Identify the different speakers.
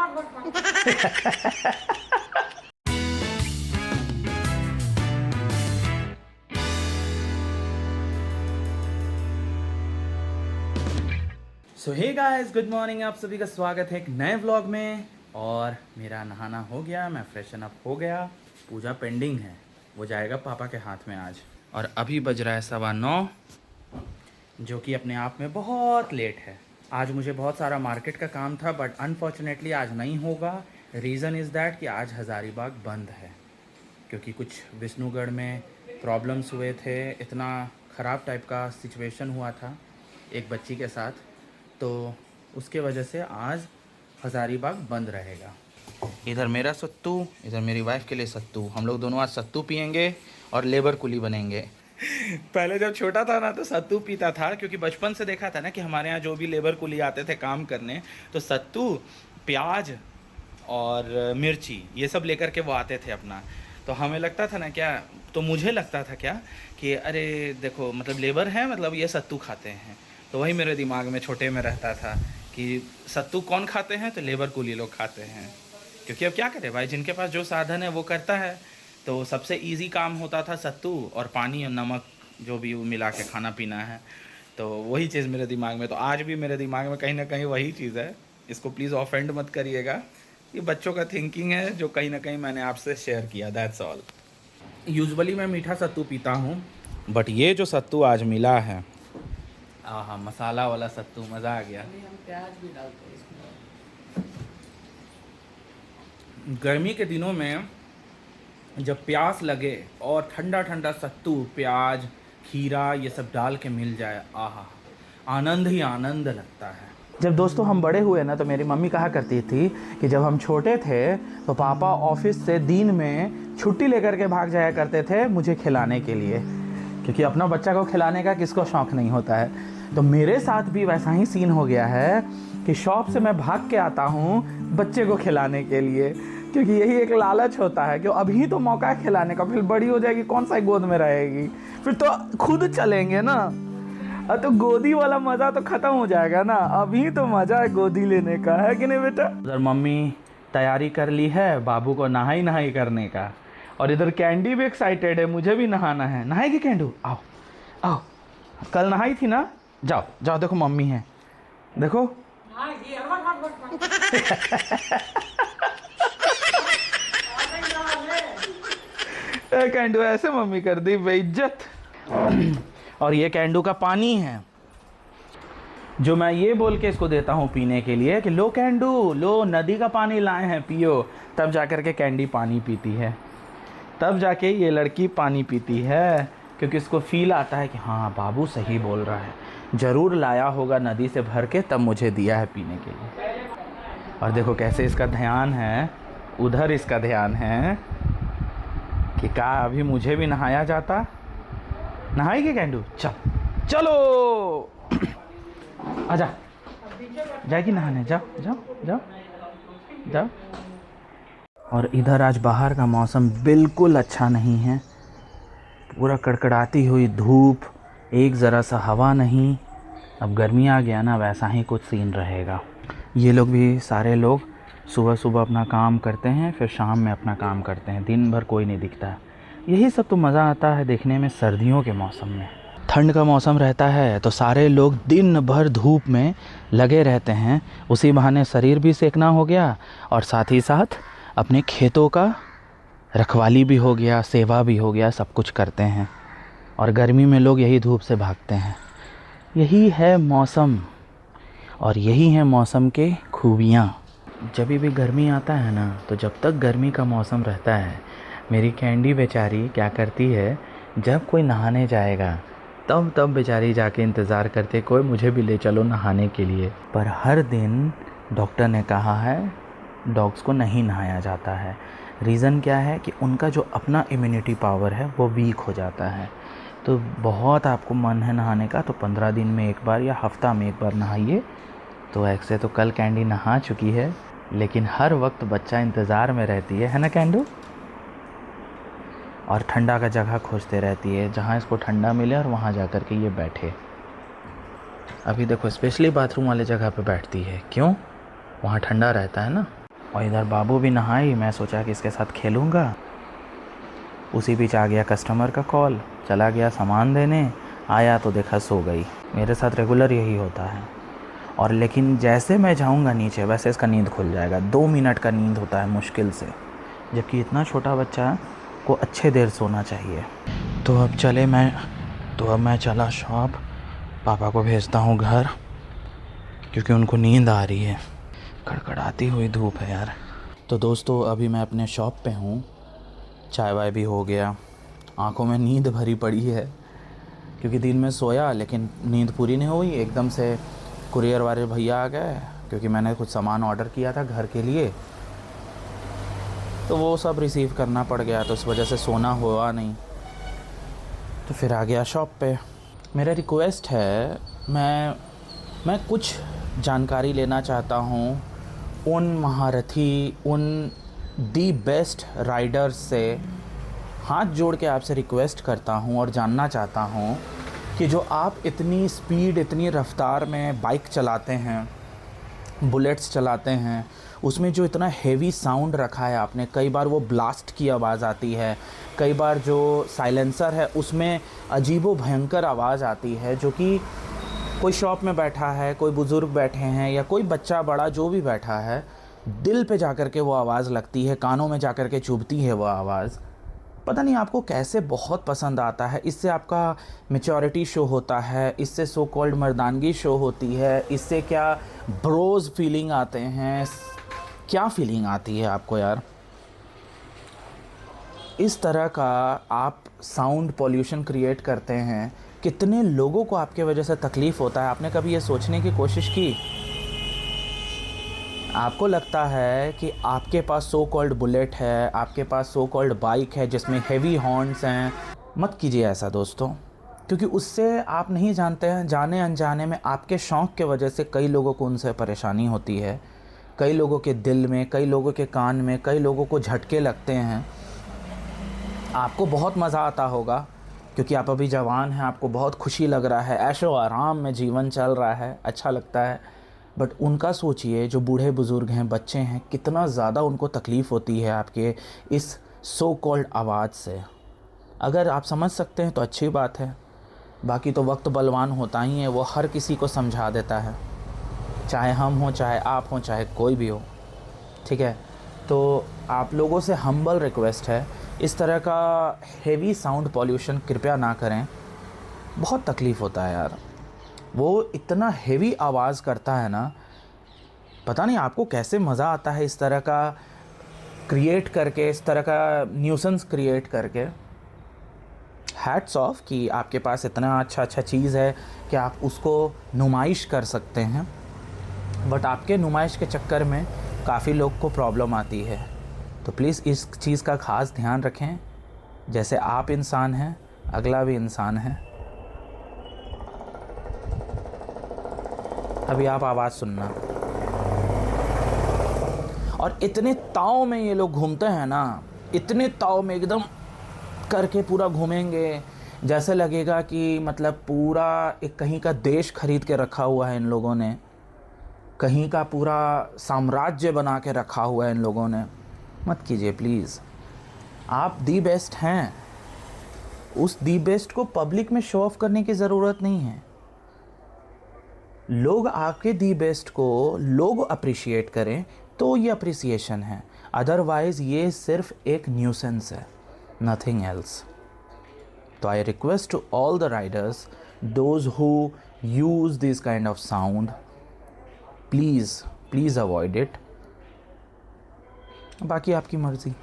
Speaker 1: सो hey guys, good morning. आप सभी का स्वागत है एक नए व्लॉग में। और मेरा नहाना हो गया, मैं फ्रेशन अप हो गया। पूजा पेंडिंग है, वो जाएगा पापा के हाथ में आज। और अभी बज रहा है 9:15, जो कि अपने आप में बहुत लेट है। आज मुझे बहुत सारा मार्केट का काम था, बट अनफॉर्चुनेटली आज नहीं होगा। रीज़न इज़ दैट कि आज हज़ारीबाग बंद है, क्योंकि कुछ विष्णुगढ़ में प्रॉब्लम्स हुए थे। इतना ख़राब टाइप का सिचुएशन हुआ था एक बच्ची के साथ, तो उसके वजह से आज हज़ारीबाग बंद रहेगा। इधर मेरा सत्तू, इधर मेरी वाइफ के लिए सत्तू। हम लोग दोनों आज सत्तू पियेंगे और लेबर कुली बनेंगे। पहले जब छोटा था ना तो सत्तू पीता था, क्योंकि बचपन से देखा था ना कि हमारे यहाँ जो भी लेबर कुली आते थे काम करने, तो सत्तू, प्याज और मिर्ची ये सब लेकर के वो आते थे अपना। तो हमें लगता था ना क्या, तो मुझे लगता था क्या कि अरे देखो, मतलब लेबर है, मतलब ये सत्तू खाते हैं। तो वही मेरे दिमाग में छोटे में रहता था कि सत्तू कौन खाते हैं, तो लेबर कुली लोग खाते हैं। क्योंकि अब क्या करें भाई, जिनके पास जो साधन है वो करता है। तो सबसे इजी काम होता था सत्तू और पानी और नमक, जो भी मिला के खाना पीना है। तो वही चीज़ मेरे दिमाग में, तो आज भी मेरे दिमाग में कहीं ना कहीं वही चीज़ है। इसको प्लीज़ ऑफेंड मत करिएगा, ये बच्चों का थिंकिंग है जो कहीं ना कहीं मैंने आपसे शेयर किया, दैट्स ऑल। यूजुअली मैं मीठा सत्तू पीता हूँ, बट ये जो सत्तू आज मिला है, आहा, मसाला वाला सत्तू, मज़ा आ गया।
Speaker 2: हम प्याज भी डालते हैं इसमें।
Speaker 1: गर्मी के दिनों में जब प्यास लगे और ठंडा ठंडा सत्तू, प्याज, खीरा ये सब डाल के मिल जाए, आहा, आनंद ही आनंद लगता है। जब दोस्तों हम बड़े हुए ना, तो मेरी मम्मी कहा करती थी कि जब हम छोटे थे तो पापा ऑफिस से दिन में छुट्टी लेकर के भाग जाया करते थे मुझे खिलाने के लिए, क्योंकि अपना बच्चा को खिलाने का किसको शौक़ नहीं होता है। तो मेरे साथ भी वैसा ही सीन हो गया है कि शॉप से मैं भाग के आता हूँ बच्चे को खिलाने के लिए, क्योंकि यही एक लालच होता है कि अभी तो मौका है खिलाने का, फिर बड़ी हो जाएगी कौन सा गोद में रहेगी, फिर तो खुद चलेंगे ना। तो गोदी वाला मज़ा तो ख़त्म हो जाएगा ना, अभी तो मज़ा है गोदी लेने का, है कि नहीं बेटा। उधर मम्मी तैयारी कर ली है बाबू को नहाई नहाई करने का, और इधर कैंडी भी एक्साइटेड है, मुझे भी नहाना है। नहाएगी कैंडू? आओ आओ, कल नहाई थी ना, जाओ जाओ, देखो मम्मी है, देखो। कैंडू ऐसे मम्मी कर दी बेइज्जत। और ये कैंडू का पानी है, जो मैं ये बोल के इसको देता हूँ पीने के लिए कि लो कैंडू, लो नदी का पानी लाए हैं पियो, तब जा कर के कैंडी पानी पीती है, तब जाके ये लड़की पानी पीती है, क्योंकि इसको फील आता है कि हाँ बाबू सही बोल रहा है, ज़रूर लाया होगा नदी से भर के, तब मुझे दिया है पीने के लिए। और देखो कैसे इसका ध्यान है, उधर इसका ध्यान है कि का अभी मुझे भी नहाया जाता। नहाएगी कैंडू? चल चलो आजा, जाएगी नहाने, जाओ जाओ जाओ जाओ। और इधर आज बाहर का मौसम बिल्कुल अच्छा नहीं है, पूरा कड़कड़ाती हुई धूप, एक ज़रा सा हवा नहीं। अब गर्मी आ गया ना, वैसा ही कुछ सीन रहेगा। ये लोग भी, सारे लोग सुबह सुबह अपना काम करते हैं, फिर शाम में अपना काम करते हैं, दिन भर कोई नहीं दिखता है। यही सब तो मज़ा आता है देखने में सर्दियों के मौसम में। ठंड का मौसम रहता है तो सारे लोग दिन भर धूप में लगे रहते हैं, उसी बहाने शरीर भी सेकना हो गया और साथ ही साथ अपने खेतों का रखवाली भी हो गया, सेवा भी हो गया, सब कुछ करते हैं। और गर्मी में लोग यही धूप से भागते हैं। यही है मौसम, और यही है मौसम के खूबियाँ। जब भी गर्मी आता है ना, तो जब तक गर्मी का मौसम रहता है, मेरी कैंडी बेचारी क्या करती है, जब कोई नहाने जाएगा तब बेचारी जाके इंतज़ार करते, कोई मुझे भी ले चलो नहाने के लिए। पर हर दिन डॉक्टर ने कहा है डॉग्स को नहीं नहाया जाता है। रीज़न क्या है कि उनका जो अपना इम्यूनिटी पावर है वो वीक हो जाता है। तो बहुत आपको मन है नहाने का तो 15 दिन में एक बार या हफ्ता में एक बार नहाइए। तो ऐसे तो कल कैंडी नहा चुकी है, लेकिन हर वक्त बच्चा इंतज़ार में रहती है ना कैंडू। और ठंडा का जगह खोजते रहती है, जहाँ इसको ठंडा मिले और वहाँ जा कर के ये बैठे। अभी देखो स्पेशली बाथरूम वाले जगह पे बैठती है, क्यों? वहाँ ठंडा रहता है ना। और इधर बाबू भी नहाई, मैं सोचा कि इसके साथ खेलूँगा। उसी बीच आ गया कस्टमर का कॉल, चला गया सामान देने, आया तो देखा सो गई। मेरे साथ रेगुलर यही होता है। और लेकिन जैसे मैं जाऊंगा नीचे वैसे इसका नींद खुल जाएगा। 2 मिनट का नींद होता है मुश्किल से, जबकि इतना छोटा बच्चा को अच्छे देर सोना चाहिए। तो अब मैं चला शॉप, पापा को भेजता हूँ घर क्योंकि उनको नींद आ रही है। कड़कड़ाती हुई धूप है यार। तो दोस्तों अभी मैं अपने शॉप पे हूँ, चाय वाय भी हो गया, आँखों में नींद भरी पड़ी है क्योंकि दिन में सोया लेकिन नींद पूरी नहीं हुई। एकदम से कुरियर वाले भैया आ गए क्योंकि मैंने कुछ सामान ऑर्डर किया था घर के लिए, तो वो सब रिसीव करना पड़ गया, तो उस वजह से सोना हुआ नहीं। तो फिर आ गया शॉप पे। मेरा रिक्वेस्ट है, मैं कुछ जानकारी लेना चाहता हूँ उन महारथी, उन दी बेस्ट राइडर्स से। हाथ जोड़ के आपसे रिक्वेस्ट करता हूँ और जानना चाहता हूँ कि जो आप इतनी स्पीड, इतनी रफ़्तार में बाइक चलाते हैं, बुलेट्स चलाते हैं, उसमें जो इतना हेवी साउंड रखा है आपने, कई बार वो ब्लास्ट की आवाज़ आती है, कई बार जो साइलेंसर है उसमें अजीबो भयंकर आवाज़ आती है, जो कि कोई शॉप में बैठा है, कोई बुज़ुर्ग बैठे हैं या कोई बच्चा बड़ा जो भी बैठा है, दिल पे जाकर के वो आवाज़ लगती है, कानों में जाकर के चुभती है वो आवाज़। पता नहीं आपको कैसे बहुत पसंद आता है। इससे आपका मैच्योरिटी शो होता है, इससे सो कॉल्ड मर्दानगी शो होती है, इससे क्या ब्रोज फीलिंग आते हैं, क्या फीलिंग आती है आपको यार। इस तरह का आप साउंड पॉल्यूशन क्रिएट करते हैं, कितने लोगों को आपके वजह से तकलीफ़ होता है। आपने कभी ये सोचने की कोशिश की? आपको लगता है कि आपके पास सो कॉल्ड बुलेट है, आपके पास सो कॉल्ड बाइक है जिसमें हेवी हॉर्न्स हैं। मत कीजिए ऐसा दोस्तों, क्योंकि उससे आप नहीं जानते हैं, जाने अनजाने में आपके शौक़ के वजह से कई लोगों को उनसे परेशानी होती है, कई लोगों के दिल में, कई लोगों के कान में, कई लोगों को झटके लगते हैं। आपको बहुत मज़ा आता होगा क्योंकि आप अभी जवान हैं, आपको बहुत खुशी लग रहा है, ऐशो आराम में जीवन चल रहा है, अच्छा लगता है। बट उनका सोचिए, जो बूढ़े बुज़ुर्ग हैं, बच्चे हैं, कितना ज़्यादा उनको तकलीफ़ होती है आपके इस सो कॉल्ड आवाज़ से। अगर आप समझ सकते हैं तो अच्छी बात है, बाकी तो वक्त बलवान होता ही है, वो हर किसी को समझा देता है, चाहे हम हों, चाहे आप हों, चाहे कोई भी हो, ठीक है। तो आप लोगों से हम्बल रिक्वेस्ट है, इस तरह का हेवी साउंड पॉल्यूशन कृपया ना करें। बहुत तकलीफ़ होता है यार, वो इतना हेवी आवाज़ करता है ना, पता नहीं आपको कैसे मज़ा आता है इस तरह का क्रिएट करके, इस तरह का न्यूसेंस क्रिएट करके। हैट्स ऑफ कि आपके पास इतना अच्छा चीज़ है कि आप उसको नुमाइश कर सकते हैं, बट आपके नुमाइश के चक्कर में काफ़ी लोग को प्रॉब्लम आती है। तो प्लीज़ इस चीज़ का ख़ास ध्यान रखें। जैसे आप इंसान हैं, अगला भी इंसान है। अभी आप आवाज़ सुनना। और इतने ताव में ये लोग घूमते हैं ना, इतने ताव में एकदम करके पूरा घूमेंगे, जैसे लगेगा कि मतलब पूरा एक कहीं का देश खरीद के रखा हुआ है इन लोगों ने, कहीं का पूरा साम्राज्य बना के रखा हुआ है इन लोगों ने। मत कीजिए प्लीज़। आप दी बेस्ट हैं, उस दी बेस्ट को पब्लिक में शो ऑफ करने की ज़रूरत नहीं है। लोग आपके दी बेस्ट को लोग अप्रिशिएट करें तो ये अप्रिसिएशन है, अदरवाइज़ ये सिर्फ एक न्यूसेंस है, नथिंग एल्स। तो I request to all the riders, those who use this kind of sound, please avoid it. बाकी आपकी मर्ज़ी।